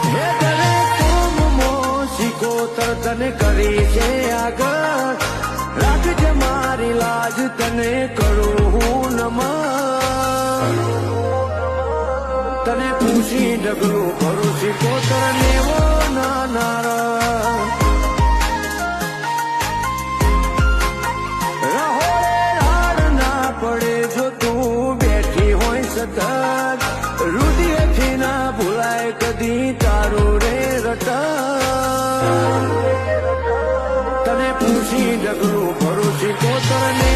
હે તને કોમમો શીકોતર તને કરી છે આગળ રાખજે મારી લાજ તને કરું હું નમન તને પૂછી ડગલું કરું શીકોતર નેવો નાનારા પડે જો તું બેઠી હોય સતત રુદિયથી ના ભૂલાય કદી તારું રે રટન તને પૂછી ડગલું ભરું શીખો તને